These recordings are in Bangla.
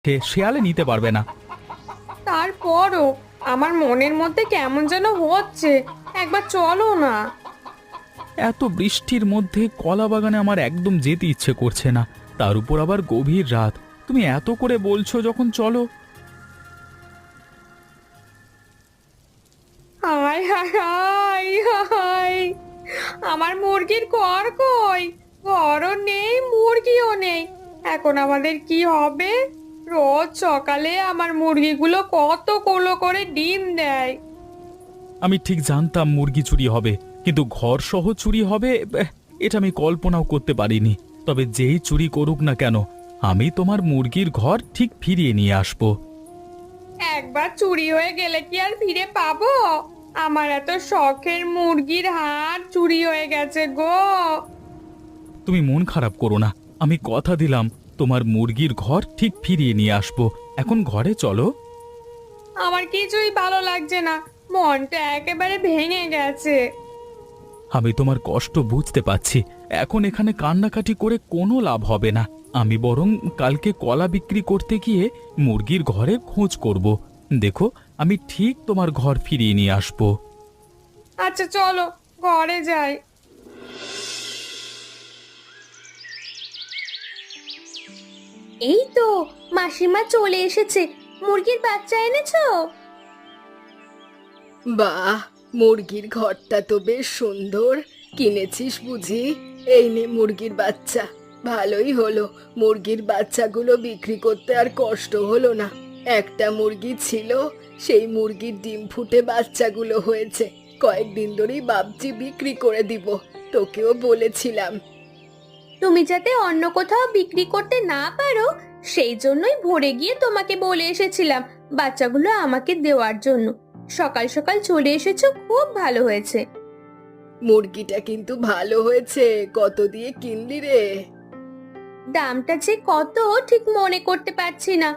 শেয়ালে নিতে পারবে না। তারপরও আমার মনের মধ্যে কেমন যেন হচ্ছে। একবার চলো না। এত বৃষ্টির মধ্যে কলা বাগানে আমার একদম যেতে ইচ্ছে করছে না। তার উপর আবার গভীর রাত। তুমি এত করে বলছো যখন, চলো। হায় হায় হায় হায়, আমার মুরগির ঘর কই? ঘরও নেই, মুরগিও নেই। এখন আমাদের কি হবে? রোজ সকালে আমার মুরগিগুলো কত কলো করে ডিম দেয়। আমি ঠিক জানতাম মুরগি চুরি হবে, কিন্তু ঘর সহ চুরি হবে এটা আমি কল্পনাও করতে পারিনি। তবে যেই চুরি করুক না কেন, আমি তোমার মুরগির ঘর ঠিক ফিরিয়ে নিয়ে আসবো। একবার চুরি হয়ে গেলে কি আর ফিরে পাবো? আমার এত শখের মুরগির হাড় চুরি হয়ে গেছে গো। তুমি মন খারাপ করো না, আমি কথা দিলাম তোমার মুরগির ঘর ঠিক ফিরিয়ে নিয়ে আসবো। এখন ঘরে চলো। আমার কিছুই ভালো লাগছে না, মনটা একেবারে ভেঙে গেছে। আমি তোমার কষ্ট বুঝতে পারছি। এখন এখানে কান্নাকাটি করে কোনো লাভ হবে না। আমি বরং কালকে কলা বিক্রি করতে গিয়ে মুরগির ঘরে খোঁজ করব। দেখো, আমি ঠিক তোমার ঘর ফিরিয়ে নিয়ে আসবো। আচ্ছা চলো, ঘরে যাই। এই তো মাসিমা চলে এসেছে। মুরগির বাচ্চা এনেছো? বাহ, মুরগির ঘরটা তো বেশ সুন্দর। কিনেছিস বুঝি? এই নে মুরগির বাচ্চা। ভালোই হলো, মুরগির বাচ্চাগুলো বিক্রি করতে আর কষ্ট হলো না। একটা মুরগি ছিল, সেই মুরগির ডিম ফুটে বাচ্চাগুলো হয়েছে। কয়েকদিন ধরেই ভাবছি বিক্রি করে দিব, তোকেও বলেছিলাম। তুমি যাতে অন্য কোথাও বিক্রি করতে না পারো, সেই জন্যই ভোরে গিয়ে তোমাকে বলে এসেছিলাম বাচ্চাগুলো আমাকে দেওয়ার জন্য। সকাল সকাল চলে এসেছো, খুব ভালো হয়েছে। মুরগিটা কিন্তু ভালো হয়েছে। কত দিয়ে কিনলি রে? দামটা যে কত ঠিক মনে করতে পারছি না।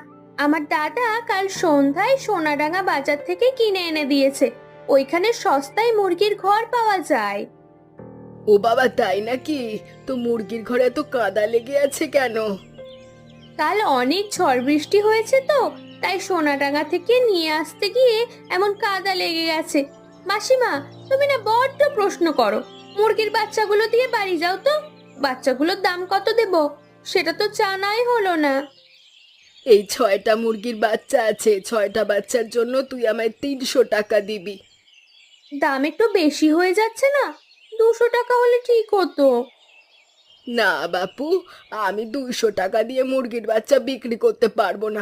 আমার দাদা কাল সন্ধ্যায় সোনাডাঙ্গা বাজার থেকে কিনে এনে দিয়েছে। ওইখানে সস্তায় মুরগির ঘর পাওয়া যায়। ও বাবা, তাই নাকি? তো মুরগির ঘরে এত কাদা লেগে আছে কেন? কাল অনেক ঝড় বৃষ্টি হয়েছে তো, তাই সোনাডাঙ্গা থেকে নিয়ে আসতে গিয়ে এমন কাদা লেগে গেছে। মাসিমা, তুমি না বড্ড প্রশ্ন করো। মুরগির বাচ্চাগুলো দিয়ে বাড়ি যাও তো। বাচ্চাগুলোর দাম কত দেব সেটা তো জানাই হলো না। এই 6টা মুরগির বাচ্চা আছে, 6টা বাচ্চার জন্য তুই আমায় 300 টাকা দিবি। দাম একটু বেশি হয়ে যাচ্ছে না? 200 টাকা হলে ঠিক হতো। না বাপু, আমি 200 টাকা দিয়ে মুরগির বাচ্চা বিক্রি করতে পারবো না।